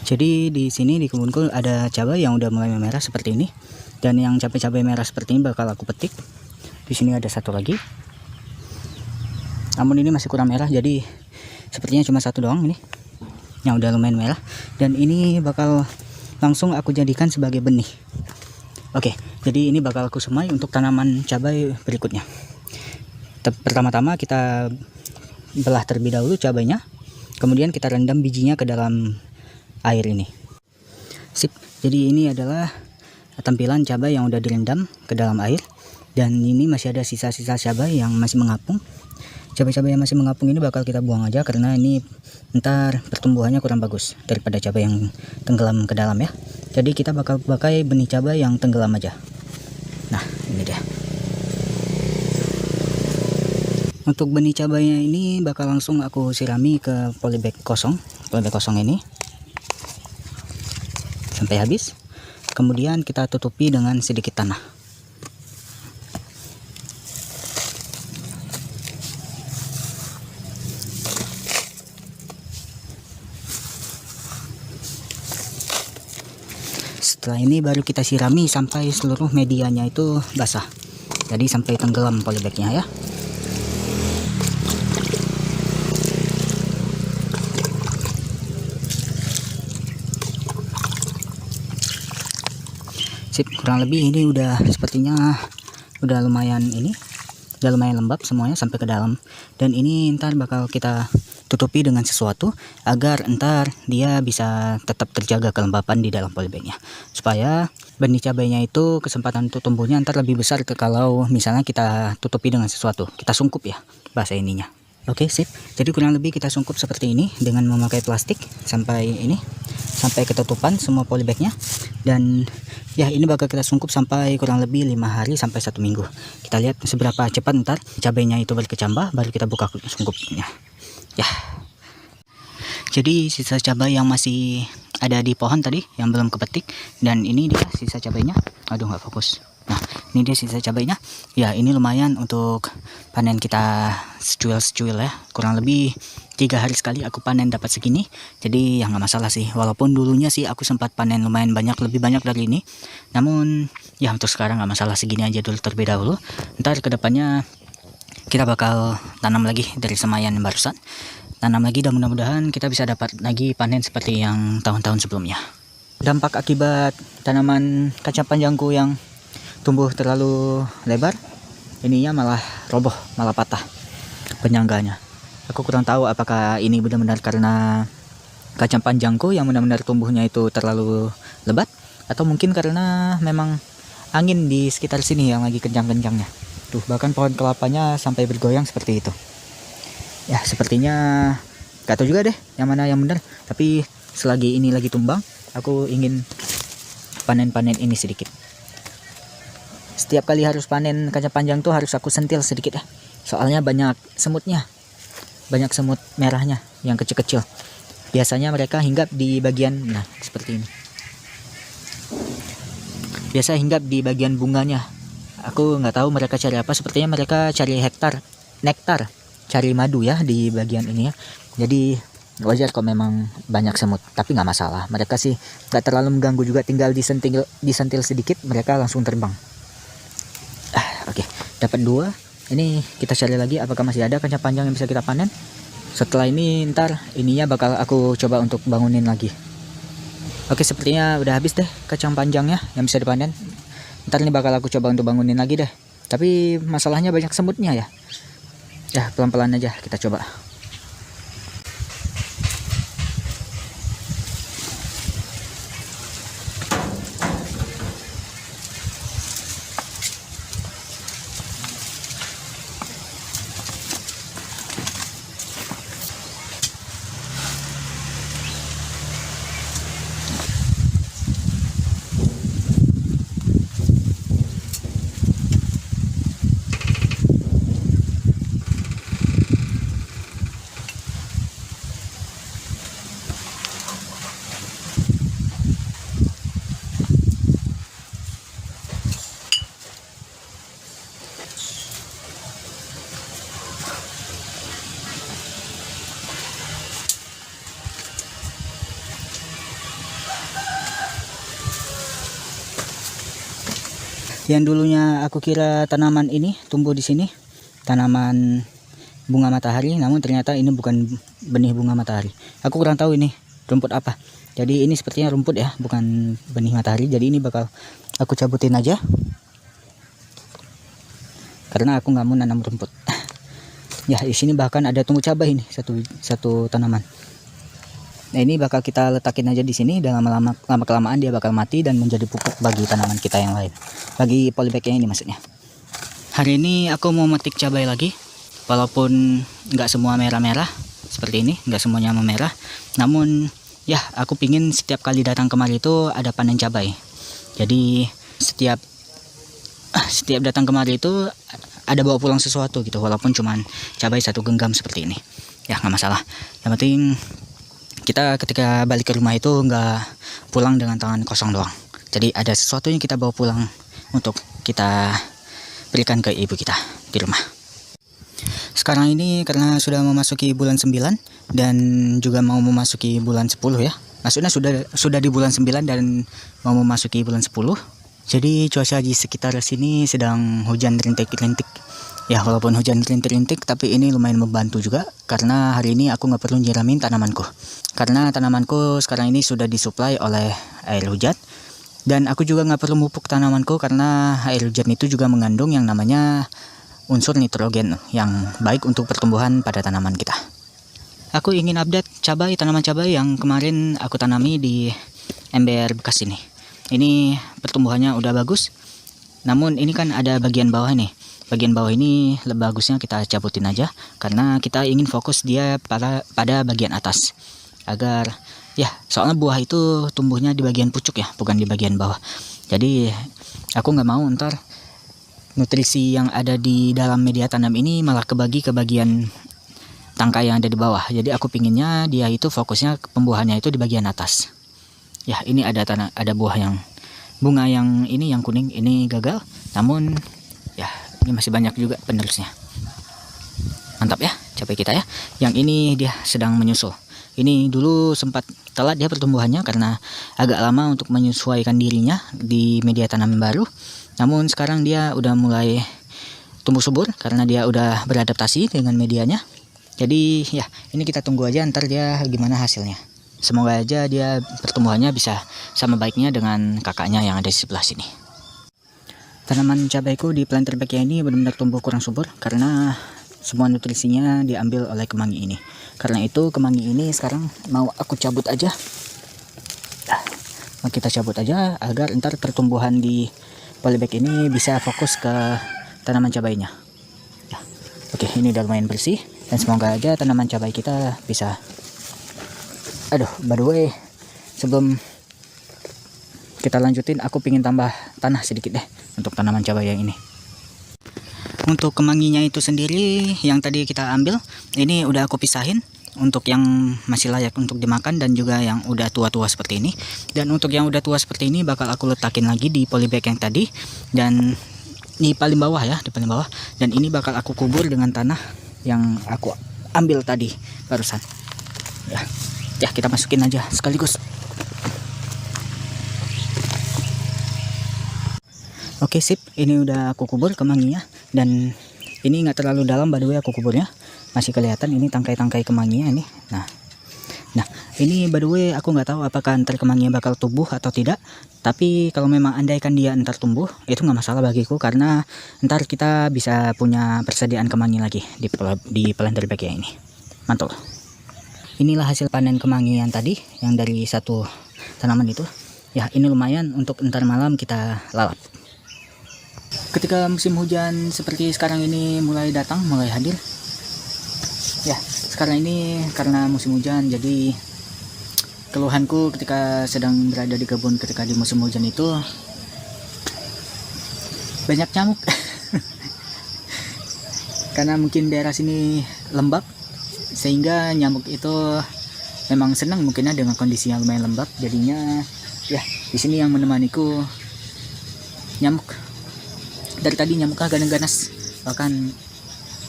Jadi di sini di kebunku ada cabai yang udah mulai merah seperti ini, dan yang cabai-cabai merah seperti ini bakal aku petik. Di sini ada satu lagi, namun ini masih kurang merah, jadi sepertinya cuma satu doang ini yang udah lumayan merah, dan ini bakal langsung aku jadikan sebagai benih. Oke, jadi ini bakal aku semai untuk tanaman cabai berikutnya. Pertama-tama kita belah terlebih dahulu cabainya, kemudian kita rendam bijinya ke dalam air ini. Sip, jadi ini adalah tampilan cabai yang udah direndam ke dalam air, dan ini masih ada sisa-sisa cabai yang masih mengapung. Cabai-cabai yang masih mengapung ini bakal kita buang aja, karena ini ntar pertumbuhannya kurang bagus daripada cabai yang tenggelam ke dalam ya. Jadi kita bakal pakai benih cabai yang tenggelam aja. Nah, ini dia. Untuk benih cabainya ini bakal langsung aku sirami ke polybag kosong ini sampai habis. Kemudian kita tutupi dengan sedikit tanah. Setelah ini baru kita sirami sampai seluruh medianya itu basah. Jadi sampai tenggelam polybagnya ya. Sip, kurang lebih ini udah sepertinya udah lumayan lembab semuanya sampai ke dalam, dan ini ntar bakal kita tutupi dengan sesuatu agar ntar dia bisa tetap terjaga kelembapan di dalam polybagnya, supaya benih cabainya itu kesempatan untuk tumbuhnya ntar lebih besar ke kalau misalnya kita tutupi dengan sesuatu, kita sungkup ya bahasa ininya. Oke, sip, jadi kurang lebih kita sungkup seperti ini dengan memakai plastik sampai ketutupan semua polybagnya, dan ya ini bakal kita sungkup sampai kurang lebih 5 hari sampai 1 minggu. Kita lihat seberapa cepat ntar cabainya itu berkecambah, baru kita buka sungkupnya ya. Jadi sisa cabai yang masih ada di pohon tadi yang belum kepetik, dan ini dia sisa cabainya. Aduh, nggak fokus. Nah, ini dia sisa cabainya. Ya, ini lumayan untuk panen kita secuil ya. Kurang lebih 3 hari sekali aku panen dapat segini. Jadi ya nggak masalah sih. Walaupun dulunya sih aku sempat panen lumayan banyak, lebih banyak dari ini. Namun ya untuk sekarang nggak masalah, segini aja dulu terlebih dahulu. Ntar kedepannya kita bakal tanam lagi dari semaian yang barusan. Tanam lagi, dan mudah-mudahan kita bisa dapat lagi panen seperti yang tahun-tahun sebelumnya. Dampak akibat tanaman kacang panjangku yang tumbuh terlalu lebar, ininya malah roboh, malah patah penyangganya. Aku kurang tahu apakah ini benar-benar karena kacang panjangku yang benar-benar tumbuhnya itu terlalu lebat, atau mungkin karena memang angin di sekitar sini yang lagi kencang-kencangnya. Tuh, bahkan pohon kelapanya sampai bergoyang seperti itu. Ya, sepertinya gak tahu juga deh yang mana yang benar, tapi selagi ini lagi tumbang, aku ingin panen-panen ini sedikit. Setiap kali harus panen kacang panjang tuh harus aku sentil sedikit ya, soalnya banyak semutnya, banyak semut merahnya yang kecil-kecil. Biasanya mereka hinggap di bagian, nah seperti ini, biasa hinggap di bagian bunganya. Aku nggak tahu mereka cari apa, sepertinya mereka cari nektar, cari madu ya di bagian ini ya. Jadi wajar kok memang banyak semut, tapi nggak masalah, mereka sih nggak terlalu mengganggu juga, tinggal disentil sedikit mereka langsung terbang. Oke, dapat 2. Ini kita cari lagi apakah masih ada kacang panjang yang bisa kita panen. Setelah ini ntar ininya bakal aku coba untuk bangunin lagi. Oke, sepertinya udah habis deh kacang panjangnya yang bisa dipanen. Ntar ini bakal aku coba untuk bangunin lagi deh, tapi masalahnya banyak semutnya ya. Ya, pelan-pelan aja kita coba. Yang dulunya aku kira tanaman ini tumbuh di sini, tanaman bunga matahari, namun ternyata ini bukan benih bunga matahari. Aku kurang tahu ini rumput apa. Jadi ini sepertinya rumput ya, bukan benih matahari. Jadi ini bakal aku cabutin aja, karena aku nggak mau nanam rumput. Ya, di sini bahkan ada tumbuh cabai ini, satu tanaman. Nah, ini bakal kita letakin aja di sini, dan lama kelamaan dia bakal mati dan menjadi pupuk bagi tanaman kita yang lain. Bagi polybagnya ini maksudnya. Hari ini aku mau metik cabai lagi, walaupun nggak semua merah-merah seperti ini, nggak semuanya memerah. Namun ya, aku pingin setiap kali datang kemari itu ada panen cabai. Jadi setiap datang kemari itu ada bawa pulang sesuatu gitu, walaupun cuman cabai 1 genggam seperti ini. Ya, nggak masalah. Yang penting kita ketika balik ke rumah itu nggak pulang dengan tangan kosong doang. Jadi ada sesuatu yang kita bawa pulang untuk kita berikan ke ibu kita di rumah. Sekarang ini karena sudah memasuki bulan 9 dan juga mau memasuki bulan 10 ya. Maksudnya sudah di bulan 9 dan mau memasuki bulan 10. Jadi cuaca di sekitar sini sedang hujan rintik-rintik. Ya, walaupun hujan rintik-rintik, tapi ini lumayan membantu juga, karena hari ini aku nggak perlu nyiramin tanamanku. Karena tanamanku sekarang ini sudah disuplai oleh air hujan, dan aku juga nggak perlu mupuk tanamanku karena air hujan itu juga mengandung yang namanya unsur nitrogen yang baik untuk pertumbuhan pada tanaman kita. Aku ingin update tanaman cabai yang kemarin aku tanami di ember bekas ini. Ini pertumbuhannya udah bagus, namun ini kan ada bagian bawah nih. Bagian bawah ini bagusnya kita cabutin aja, karena kita ingin fokus dia pada bagian atas, agar ya, soalnya buah itu tumbuhnya di bagian pucuk ya, bukan di bagian bawah. Jadi aku nggak mau ntar nutrisi yang ada di dalam media tanam ini malah kebagi ke bagian tangkai yang ada di bawah. Jadi aku pinginnya dia itu fokusnya pembuahannya itu di bagian atas. Ya, ini ada buah bunga yang ini yang kuning ini gagal, namun ya, ini masih banyak juga penerusnya. Mantap ya cabai kita ya. Yang ini dia sedang menyusul. Ini dulu sempat telat dia pertumbuhannya karena agak lama untuk menyesuaikan dirinya di media tanam baru. Namun sekarang dia udah mulai tumbuh subur karena dia udah beradaptasi dengan medianya. Jadi ya, ini kita tunggu aja ntar dia gimana hasilnya. Semoga aja dia pertumbuhannya bisa sama baiknya dengan kakaknya yang ada di sebelah sini. Tanaman cabaiku di planter bag ini benar-benar tumbuh kurang subur karena semua nutrisinya diambil oleh kemangi ini. Karena itu kemangi ini sekarang mau aku cabut aja. Mau kita cabut aja agar ntar pertumbuhan di polybag ini bisa fokus ke tanaman cabainya. Ya. Oke, ini udah lumayan bersih dan semoga aja tanaman cabai kita bisa. Aduh, by the way, sebelum kita lanjutin, aku pingin tambah tanah sedikit deh untuk tanaman cabai yang ini. Untuk kemanginya itu sendiri yang tadi kita ambil, ini udah aku pisahin untuk yang masih layak untuk dimakan dan juga yang udah tua-tua seperti ini. Dan untuk yang udah tua seperti ini bakal aku letakin lagi di polybag yang tadi, dan di paling bawah ya, di paling bawah. Dan ini bakal aku kubur dengan tanah yang aku ambil tadi barusan. Ya, kita masukin aja sekaligus. Oke, sip, ini udah aku kubur kemanginya, dan ini nggak terlalu dalam by the way aku kuburnya, masih kelihatan ini tangkai-tangkai kemanginya ini. Nah ini by the way aku nggak tahu apakah ntar kemanginya bakal tumbuh atau tidak, tapi kalau memang andaikan dia ntar tumbuh itu nggak masalah bagiku, karena ntar kita bisa punya persediaan kemangi lagi di planter bag ini. Mantul. Inilah hasil panen kemangi yang tadi, yang dari satu tanaman itu. Ya, ini lumayan untuk ntar malam kita lalap. Ketika musim hujan seperti sekarang ini mulai datang, mulai hadir. Ya, sekarang ini karena musim hujan, jadi keluhanku ketika sedang berada di kebun ketika di musim hujan itu banyak nyamuk. Karena mungkin daerah sini lembab, sehingga nyamuk itu memang senang mungkinnya dengan kondisi yang lumayan lembab. Jadinya ya, di sini yang menemaniku nyamuk. Dari tadi nyamuknya ganas-ganas, bahkan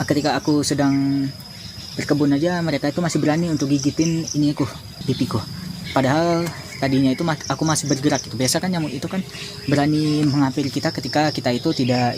ketika aku sedang berkebun aja mereka itu masih berani untuk gigitin ini aku, pipiku. Padahal tadinya itu aku masih bergerak gitu. Biasa kan nyamuk itu kan berani menghampiri kita ketika kita itu tidak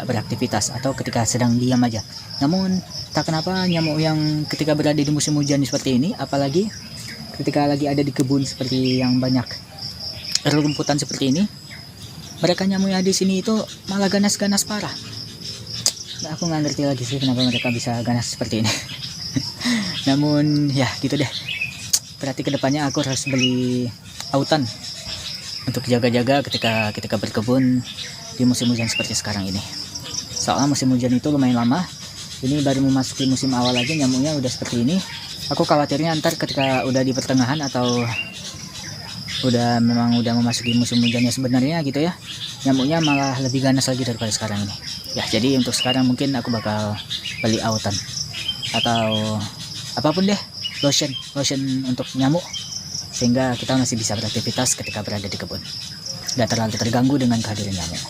beraktivitas atau ketika sedang diam aja. Namun tak kenapa nyamuk yang ketika berada di musim hujan seperti ini, apalagi ketika lagi ada di kebun seperti yang banyak rumputan seperti ini, mereka nyamuk yang di sini itu malah ganas-ganas parah. Nah, aku nggak ngerti lagi sih kenapa mereka bisa ganas seperti ini. Namun ya gitu deh. Berarti kedepannya aku harus beli autan untuk jaga-jaga ketika berkebun di musim hujan seperti sekarang ini. Soalnya musim hujan itu lumayan lama. Ini baru memasuki musim awal aja nyamuknya udah seperti ini. Aku khawatirnya ntar ketika udah di pertengahan atau memang udah memasuki musim hujannya sebenarnya gitu ya, nyamuknya malah lebih ganas lagi daripada sekarang ini. Ya jadi untuk sekarang mungkin aku bakal beli autan atau apapun deh, lotion untuk nyamuk, sehingga kita masih bisa beraktivitas ketika berada di kebun, tidak terlalu terganggu dengan kehadiran nyamuk.